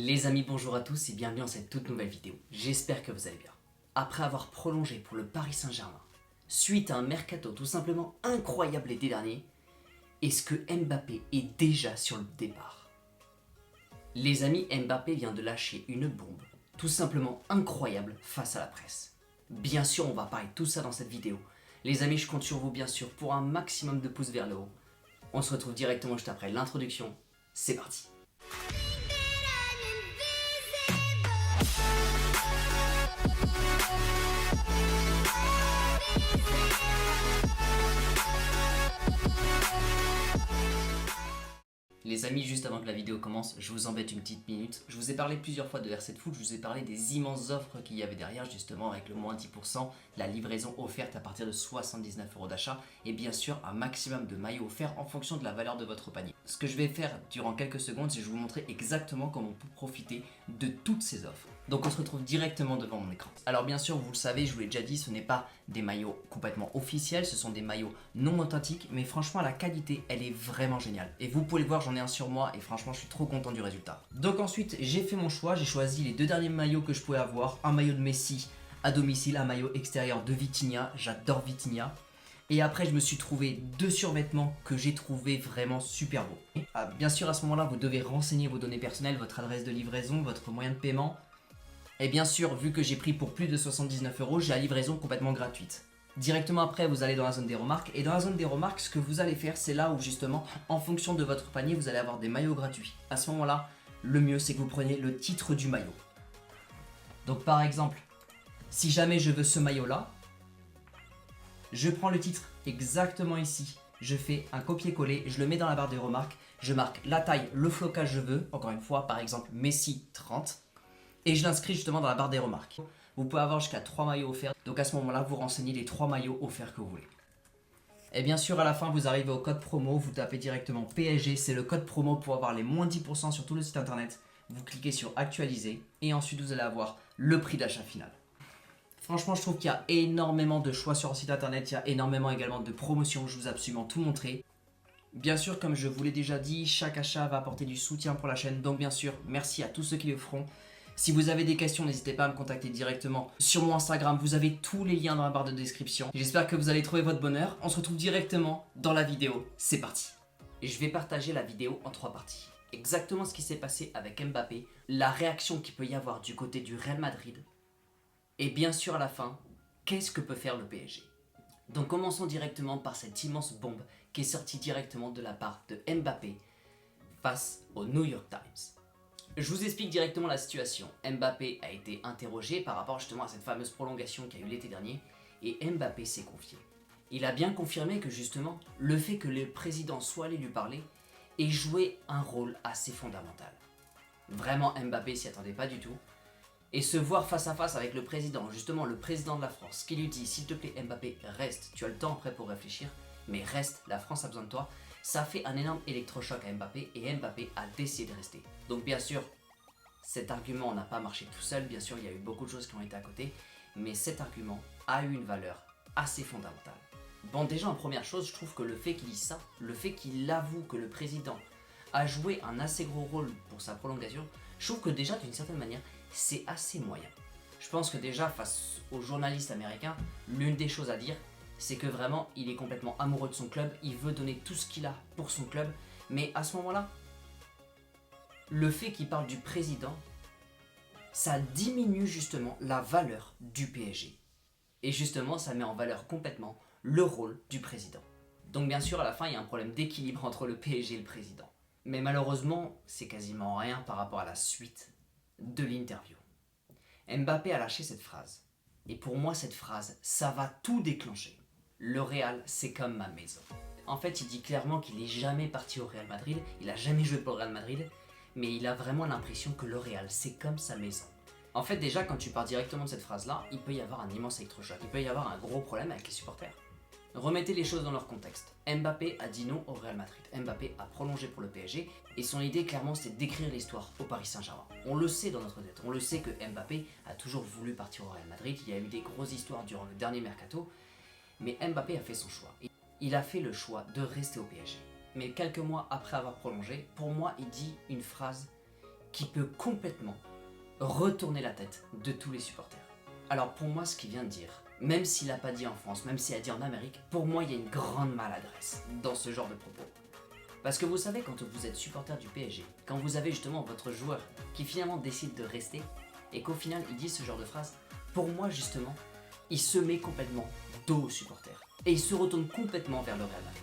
Les amis, bonjour à tous et bienvenue dans cette toute nouvelle vidéo. J'espère que vous allez bien. Après avoir prolongé pour le Paris Saint-Germain, suite à un mercato tout simplement incroyable l'été dernier, est-ce que Mbappé est déjà sur le départ? Les amis, Mbappé vient de lâcher une bombe tout simplement incroyable face à la presse. Bien sûr, on va parler de tout ça dans cette vidéo. Les amis, je compte sur vous bien sûr pour un maximum de pouces vers le haut. On se retrouve directement juste après l'introduction. C'est parti. Les amis, juste avant que la vidéo commence, je vous embête une petite minute. Je vous ai parlé plusieurs fois de R7 Food, je vous ai parlé des immenses offres qu'il y avait derrière, justement avec le moins 10%, la livraison offerte à partir de 79 € d'achat et bien sûr un maximum de maillots offerts en fonction de la valeur de votre panier. Ce que je vais faire durant quelques secondes, c'est que je vais vous montrer exactement comment on peut profiter de toutes ces offres. Donc on se retrouve directement devant mon écran. Alors bien sûr, vous le savez, je vous l'ai déjà dit, ce n'est pas des maillots complètement officiels, ce sont des maillots non authentiques, mais franchement la qualité, elle est vraiment géniale. Et vous pouvez le voir, j'en ai un sur moi et franchement je suis trop content du résultat. Donc ensuite j'ai fait mon choix, j'ai choisi les deux derniers maillots que je pouvais avoir, un maillot de Messi à domicile, un maillot extérieur de Vitinha, j'adore Vitinha. Et après je me suis trouvé deux survêtements que j'ai trouvé vraiment super beaux. Bien sûr à ce moment là vous devez renseigner vos données personnelles, votre adresse de livraison, votre moyen de paiement. Et bien sûr vu que j'ai pris pour plus de 79 €, j'ai la livraison complètement gratuite. Directement après, vous allez dans la zone des remarques. Et dans la zone des remarques, ce que vous allez faire, c'est là où justement, en fonction de votre panier, vous allez avoir des maillots gratuits. À ce moment-là, le mieux, c'est que vous preniez le titre du maillot. Donc par exemple, si jamais je veux ce maillot-là, je prends le titre exactement ici. Je fais un copier-coller, je le mets dans la barre des remarques. Je marque la taille, le flocage je veux. Encore une fois, par exemple, Messi 30. Et je l'inscris justement dans la barre des remarques. Vous pouvez avoir jusqu'à 3 maillots offerts. Donc à ce moment-là, vous renseignez les 3 maillots offerts que vous voulez. Et bien sûr, à la fin, vous arrivez au code promo. Vous tapez directement PSG. C'est le code promo pour avoir les moins 10% sur tout le site internet. Vous cliquez sur actualiser. Et ensuite, vous allez avoir le prix d'achat final. Franchement, je trouve qu'il y a énormément de choix sur le site internet. Il y a énormément également de promotions. Je vous ai absolument tout montré. Bien sûr, comme je vous l'ai déjà dit, chaque achat va apporter du soutien pour la chaîne. Donc bien sûr, merci à tous ceux qui le feront. Si vous avez des questions, n'hésitez pas à me contacter directement sur mon Instagram. Vous avez tous les liens dans la barre de description. J'espère que vous allez trouver votre bonheur. On se retrouve directement dans la vidéo. C'est parti. Et je vais partager la vidéo en 3 parties. Exactement ce qui s'est passé avec Mbappé, la réaction qu'il peut y avoir du côté du Real Madrid. Et bien sûr à la fin, qu'est-ce que peut faire le PSG? Donc commençons directement par cette immense bombe qui est sortie directement de la part de Mbappé face au New York Times. Je vous explique directement la situation. Mbappé a été interrogé par rapport justement à cette fameuse prolongation qu'il y a eu l'été dernier et Mbappé s'est confié. Il a bien confirmé que justement le fait que le président soit allé lui parler ait joué un rôle assez fondamental. Vraiment Mbappé s'y attendait pas du tout. Et se voir face à face avec le président, justement le président de la France, qui lui dit s'il te plaît Mbappé reste, tu as le temps après pour réfléchir, mais reste, la France a besoin de toi. Ça fait un énorme électrochoc à Mbappé et Mbappé a décidé de rester. Donc bien sûr, cet argument n'a pas marché tout seul, bien sûr il y a eu beaucoup de choses qui ont été à côté, mais cet argument a eu une valeur assez fondamentale. Bon déjà en première chose, je trouve que le fait qu'il dise ça, le fait qu'il avoue que le président a joué un assez gros rôle pour sa prolongation, je trouve que déjà d'une certaine manière, c'est assez moyen. Je pense que déjà face aux journalistes américains, l'une des choses à dire, c'est que vraiment il est complètement amoureux de son club, il veut donner tout ce qu'il a pour son club, mais à ce moment-là, le fait qu'il parle du président, ça diminue justement la valeur du PSG. Et justement, ça met en valeur complètement le rôle du président. Donc bien sûr, à la fin, il y a un problème d'équilibre entre le PSG et le président. Mais malheureusement, c'est quasiment rien par rapport à la suite de l'interview. Mbappé a lâché cette phrase. Et pour moi, cette phrase, ça va tout déclencher. Le Real, c'est comme ma maison. En fait, il dit clairement qu'il n'est jamais parti au Real Madrid, il n'a jamais joué pour le Real Madrid, mais il a vraiment l'impression que le Real, c'est comme sa maison. En fait, déjà, quand tu pars directement de cette phrase-là, il peut y avoir un immense électrochoc, il peut y avoir un gros problème avec les supporters. Remettez les choses dans leur contexte. Mbappé a dit non au Real Madrid. Mbappé a prolongé pour le PSG et son idée clairement c'était d'écrire l'histoire au Paris Saint-Germain. On le sait dans notre tête, on le sait que Mbappé a toujours voulu partir au Real Madrid. Il y a eu des grosses histoires durant le dernier mercato, mais Mbappé a fait son choix. Il a fait le choix de rester au PSG. Mais quelques mois après avoir prolongé, pour moi il dit une phrase qui peut complètement retourner la tête de tous les supporters. Alors pour moi, ce qu'il vient de dire, même s'il n'a pas dit en France, même s'il a dit en Amérique, pour moi il y a une grande maladresse dans ce genre de propos. Parce que vous savez, quand vous êtes supporter du PSG, quand vous avez justement votre joueur qui finalement décide de rester, et qu'au final il dit ce genre de phrase, pour moi justement, il se met complètement dos aux supporters. Et il se retourne complètement vers le Real Madrid.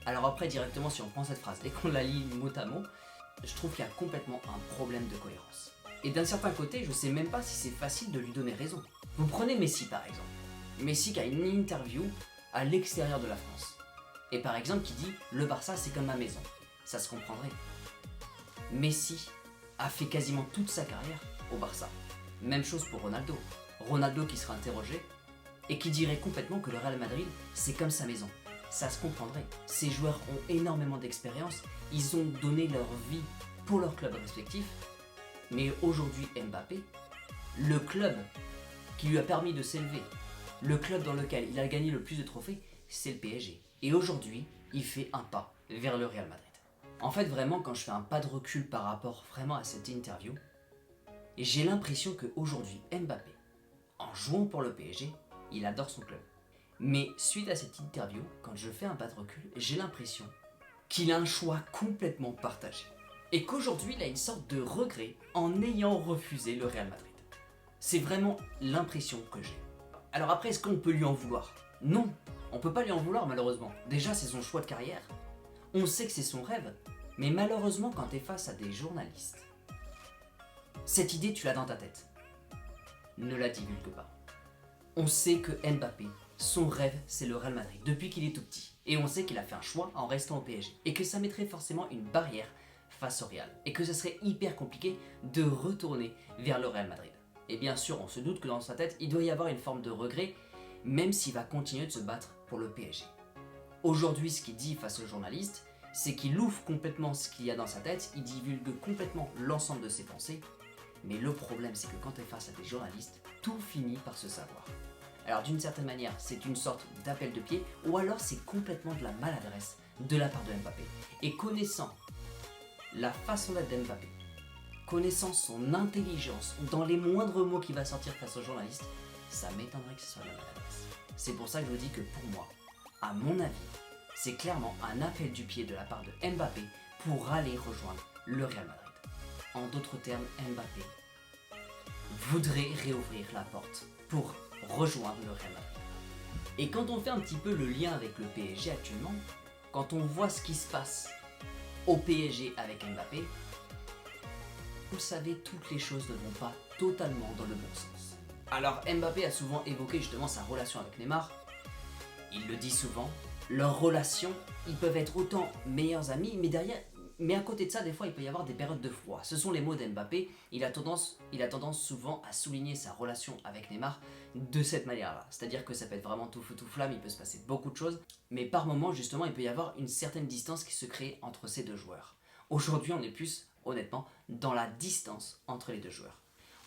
Alors après, directement, si on prend cette phrase et qu'on la lit mot à mot, je trouve qu'il y a complètement un problème de cohérence. Et d'un certain côté, je sais même pas si c'est facile de lui donner raison. Vous prenez Messi par exemple. Messi qui a une interview à l'extérieur de la France. Et par exemple qui dit « Le Barça c'est comme ma maison ». Ça se comprendrait. Messi a fait quasiment toute sa carrière au Barça. Même chose pour Ronaldo. Ronaldo qui sera interrogé et qui dirait complètement que le Real Madrid c'est comme sa maison. Ça se comprendrait. Ces joueurs ont énormément d'expérience, ils ont donné leur vie pour leur club respectif. Mais aujourd'hui Mbappé, le club qui lui a permis de s'élever, le club dans lequel il a gagné le plus de trophées, c'est le PSG. Et aujourd'hui, il fait un pas vers le Real Madrid. En fait, vraiment, quand je fais un pas de recul par rapport vraiment à cette interview, j'ai l'impression qu'aujourd'hui, Mbappé, en jouant pour le PSG, il adore son club. Mais suite à cette interview, quand je fais un pas de recul, j'ai l'impression qu'il a un choix complètement partagé. Et qu'aujourd'hui, il a une sorte de regret en ayant refusé le Real Madrid. C'est vraiment l'impression que j'ai. Alors après, est-ce qu'on peut lui en vouloir? Non, on peut pas lui en vouloir malheureusement. Déjà, c'est son choix de carrière. On sait que c'est son rêve. Mais malheureusement, quand tu es face à des journalistes, cette idée, tu l'as dans ta tête. Ne la divulgue pas. On sait que Mbappé, son rêve, c'est le Real Madrid, depuis qu'il est tout petit. Et on sait qu'il a fait un choix en restant au PSG. Et que ça mettrait forcément une barrière face au Real. Et que ce serait hyper compliqué de retourner vers le Real Madrid. Et bien sûr, on se doute que dans sa tête, il doit y avoir une forme de regret, même s'il va continuer de se battre pour le PSG. Aujourd'hui, ce qu'il dit face aux journalistes, c'est qu'il ouvre complètement ce qu'il y a dans sa tête, il divulgue complètement l'ensemble de ses pensées. Mais le problème, c'est que quand tu es face à des journalistes, tout finit par se savoir. Alors d'une certaine manière, c'est une sorte d'appel de pied, ou alors c'est complètement de la maladresse de la part de Mbappé. Et connaissant la façon d'être d'Mbappé, connaissant son intelligence dans les moindres mots qui va sortir face aux journalistes, ça m'étonnerait que ce soit de la maladresse. C'est pour ça que je vous dis que pour moi, à mon avis, c'est clairement un appel du pied de la part de Mbappé pour aller rejoindre le Real Madrid. En d'autres termes, Mbappé voudrait réouvrir la porte pour rejoindre le Real Madrid. Et quand on fait un petit peu le lien avec le PSG actuellement, quand on voit ce qui se passe au PSG avec Mbappé, vous savez, toutes les choses ne vont pas totalement dans le bon sens. Alors Mbappé a souvent évoqué justement sa relation avec Neymar. Il le dit souvent, leurs relations, ils peuvent être autant meilleurs amis, mais à côté de ça, des fois, il peut y avoir des périodes de froid. Ce sont les mots d'Mbappé. Il a tendance souvent à souligner sa relation avec Neymar de cette manière-là. C'est-à-dire que ça peut être vraiment tout feu tout flamme, il peut se passer beaucoup de choses, mais par moments, justement, il peut y avoir une certaine distance qui se crée entre ces deux joueurs. Aujourd'hui, on est plus, honnêtement, dans la distance entre les deux joueurs.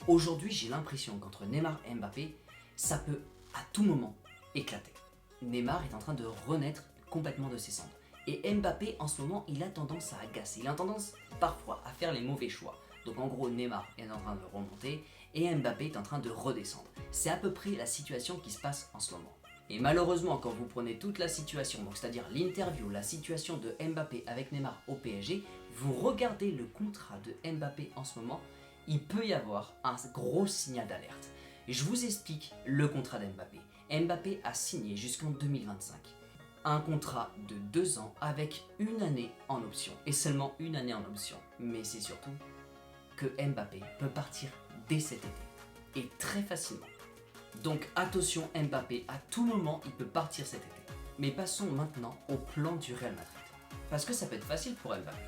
Aujourd'hui, j'ai l'impression qu'entre Neymar et Mbappé, ça peut à tout moment éclater. Neymar est en train de renaître complètement de ses cendres. Et Mbappé, en ce moment, il a tendance à agacer. Il a tendance, parfois, à faire les mauvais choix. Donc en gros, Neymar est en train de remonter et Mbappé est en train de redescendre. C'est à peu près la situation qui se passe en ce moment. Et malheureusement, quand vous prenez toute la situation, donc c'est-à-dire l'interview, la situation de Mbappé avec Neymar au PSG, vous regardez le contrat de Mbappé en ce moment, il peut y avoir un gros signal d'alerte. Je vous explique le contrat d'Mbappé. Mbappé a signé jusqu'en 2025. Un contrat de 2 ans avec une année en option. Et seulement une année en option. Mais c'est surtout que Mbappé peut partir dès cet été. Et très facilement. Donc attention, Mbappé, à tout moment, il peut partir cet été. Mais passons maintenant au plan du Real Madrid. Parce que ça peut être facile pour Mbappé.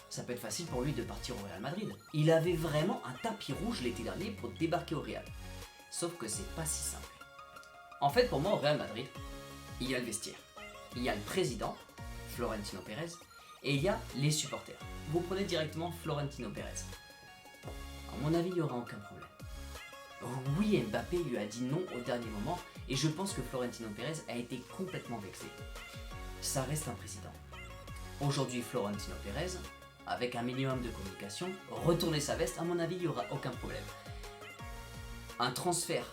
Ça peut être facile pour lui de partir au Real Madrid. Il avait vraiment un tapis rouge l'été dernier pour débarquer au Real. Sauf que c'est pas si simple. En fait, pour moi, au Real Madrid, il y a le vestiaire. Il y a le président, Florentino Pérez, et il y a les supporters. Vous prenez directement Florentino Pérez. À mon avis, il n'y aura aucun problème. Oui, Mbappé lui a dit non au dernier moment, et je pense que Florentino Pérez a été complètement vexé. Ça reste un président. Aujourd'hui, Florentino Pérez avec un minimum de communication, retourner sa veste, à mon avis, il n'y aura aucun problème. Un transfert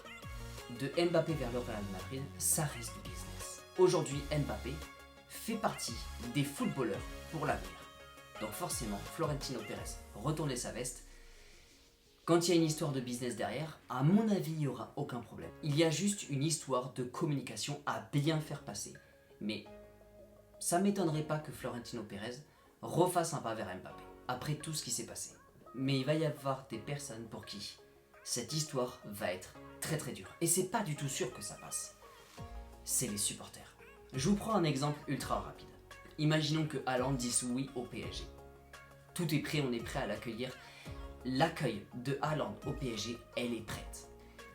de Mbappé vers le Real Madrid, ça reste du business. Aujourd'hui, Mbappé fait partie des footballeurs pour l'avenir. Donc forcément, Florentino Pérez retourner sa veste. Quand il y a une histoire de business derrière, à mon avis, il n'y aura aucun problème. Il y a juste une histoire de communication à bien faire passer. Mais ça ne m'étonnerait pas que Florentino Pérez refasse un pas vers Mbappé, après tout ce qui s'est passé. Mais il va y avoir des personnes pour qui cette histoire va être très très dure. Et c'est pas du tout sûr que ça passe. C'est les supporters. Je vous prends un exemple ultra rapide. Imaginons que Haaland dise oui au PSG. Tout est prêt, on est prêt à l'accueillir. L'accueil de Haaland au PSG, elle est prête.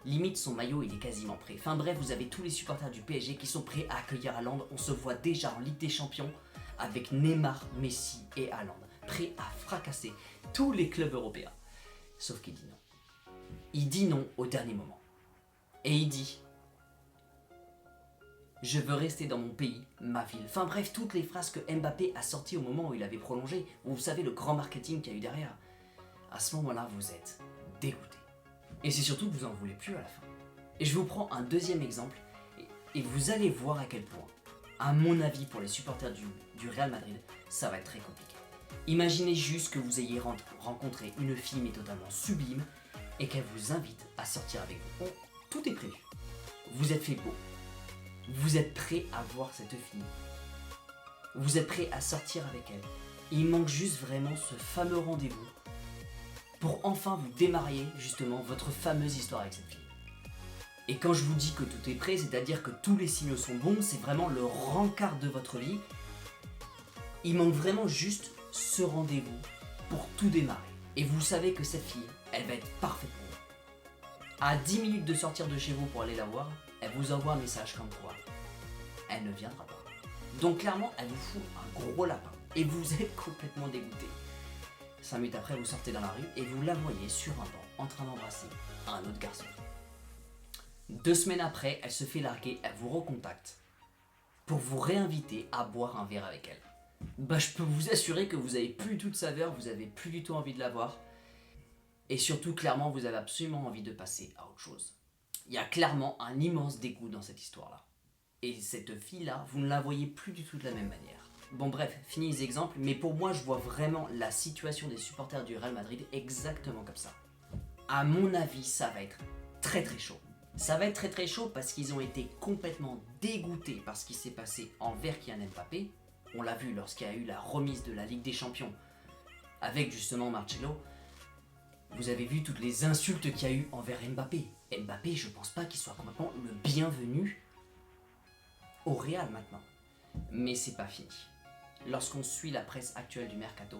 Limite, son maillot, il est quasiment prêt. Enfin bref, vous avez tous les supporters du PSG qui sont prêts à accueillir Haaland. On se voit déjà en Ligue des Champions avec Neymar, Messi et Haaland, prêts à fracasser tous les clubs européens. Sauf qu'il dit non. Il dit non au dernier moment. Et il dit « Je veux rester dans mon pays, ma ville ». Enfin bref, toutes les phrases que Mbappé a sorties au moment où il avait prolongé. Vous savez, le grand marketing qu'il y a eu derrière. À ce moment-là, vous êtes dégoûté. Et c'est surtout que vous en voulez plus à la fin. Et je vous prends un deuxième exemple, et vous allez voir à quel point, à mon avis, pour les supporters du Real Madrid, ça va être très compliqué. Imaginez juste que vous ayez rencontré une fille mais totalement sublime, et qu'elle vous invite à sortir avec vous. Bon, tout est prévu. Vous êtes fait beau. Vous êtes prêt à voir cette fille. Vous êtes prêt à sortir avec elle. Il manque juste vraiment ce fameux rendez-vous pour enfin vous démarrer justement votre fameuse histoire avec cette fille. Et quand je vous dis que tout est prêt, c'est-à-dire que tous les signaux sont bons, c'est vraiment le rencard de votre vie. Il manque vraiment juste ce rendez-vous pour tout démarrer. Et vous savez que cette fille, elle va être parfaite pour vous. À 10 minutes de sortir de chez vous pour aller la voir, elle vous envoie un message comme quoi elle ne viendra pas. Donc clairement, elle vous fout un gros lapin. Et vous êtes complètement dégoûté. 5 minutes après, vous sortez dans la rue et vous la voyez sur un banc en train d'embrasser un autre garçon. 2 semaines après, elle se fait larguer, elle vous recontacte pour vous réinviter à boire un verre avec elle. Bah, je peux vous assurer que vous avez plus du tout de saveur, vous avez plus du tout envie de la voir. Et surtout, clairement, vous avez absolument envie de passer à autre chose. Il y a clairement un immense dégoût dans cette histoire-là. Et cette fille-là, vous ne la voyez plus du tout de la même manière. Bon bref, fini les exemples, mais pour moi, je vois vraiment la situation des supporters du Real Madrid exactement comme ça. À mon avis, ça va être très très chaud. Ça va être très très chaud parce qu'ils ont été complètement dégoûtés par ce qui s'est passé envers Kylian Mbappé. On l'a vu lorsqu'il y a eu la remise de la Ligue des Champions avec justement Marcelo. Vous avez vu toutes les insultes qu'il y a eu envers Mbappé. Mbappé, je pense pas qu'il soit complètement le bienvenu au Real maintenant. Mais c'est pas fini. Lorsqu'on suit la presse actuelle du Mercato,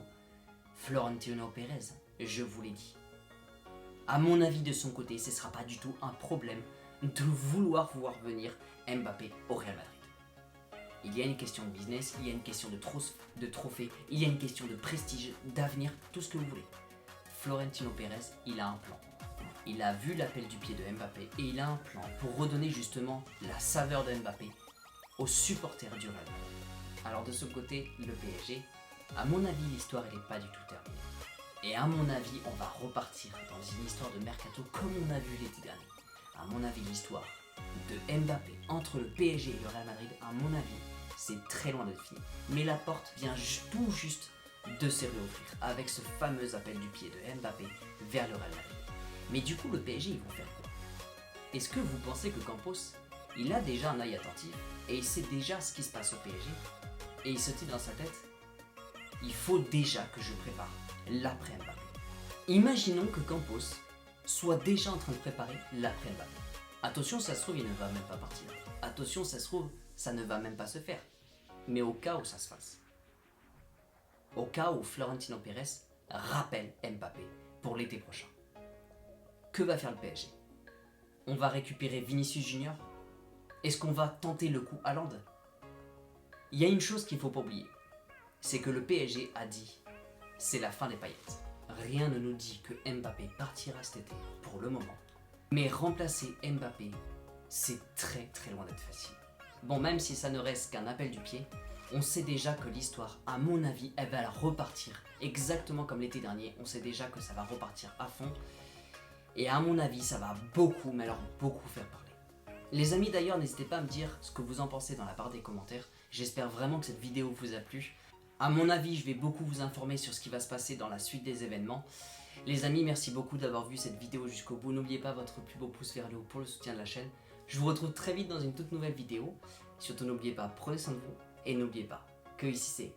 Florentino Pérez, je vous l'ai dit, à mon avis de son côté, ce ne sera pas du tout un problème de vouloir voir venir Mbappé au Real Madrid. Il y a une question de business, il y a une question de trophée, il y a une question de prestige, d'avenir, tout ce que vous voulez. Florentino Pérez, il a un plan. Il a vu l'appel du pied de Mbappé et il a un plan pour redonner justement la saveur de Mbappé aux supporters du Real Madrid. Alors de ce côté, le PSG, à mon avis, l'histoire elle n'est pas du tout terminée. Et à mon avis, on va repartir dans une histoire de mercato comme on a vu l'été dernier. À mon avis, l'histoire de Mbappé entre le PSG et le Real Madrid, à mon avis, c'est très loin d'être fini. Mais la porte vient tout juste de se réouvrir avec ce fameux appel du pied de Mbappé vers le Real Madrid. Mais du coup, le PSG, ils vont faire quoi? Est-ce que vous pensez que Campos, il a déjà un œil attentif et il sait déjà ce qui se passe au PSG? Et il se dit dans sa tête, il faut déjà que je prépare l'après Mbappé. Imaginons que Campos soit déjà en train de préparer l'après Mbappé. Attention, ça se trouve, il ne va même pas partir. Attention, ça se trouve, ça ne va même pas se faire. Mais au cas où ça se fasse. Au cas où Florentino Pérez rappelle Mbappé pour l'été prochain. Que va faire le PSG? On va récupérer Vinicius Junior? Est-ce qu'on va tenter le coup Haaland? Il y a une chose qu'il ne faut pas oublier, c'est que le PSG a dit c'est la fin des paillettes. Rien ne nous dit que Mbappé partira cet été pour le moment. Mais remplacer Mbappé, c'est très très loin d'être facile. Bon, même si ça ne reste qu'un appel du pied, On sait déjà que l'histoire, à mon avis, elle va repartir exactement comme l'été dernier. On sait déjà que ça va repartir à fond. Et à mon avis, ça va beaucoup, mais alors beaucoup faire parler. Les amis d'ailleurs, n'hésitez pas à me dire ce que vous en pensez dans la barre des commentaires. J'espère vraiment que cette vidéo vous a plu. À mon avis, je vais beaucoup vous informer sur ce qui va se passer dans la suite des événements. Les amis, merci beaucoup d'avoir vu cette vidéo jusqu'au bout. N'oubliez pas votre plus beau pouce vers le haut pour le soutien de la chaîne. Je vous retrouve très vite dans une toute nouvelle vidéo. Surtout n'oubliez pas, prenez soin de vous. Et n'oubliez pas que ici c'est...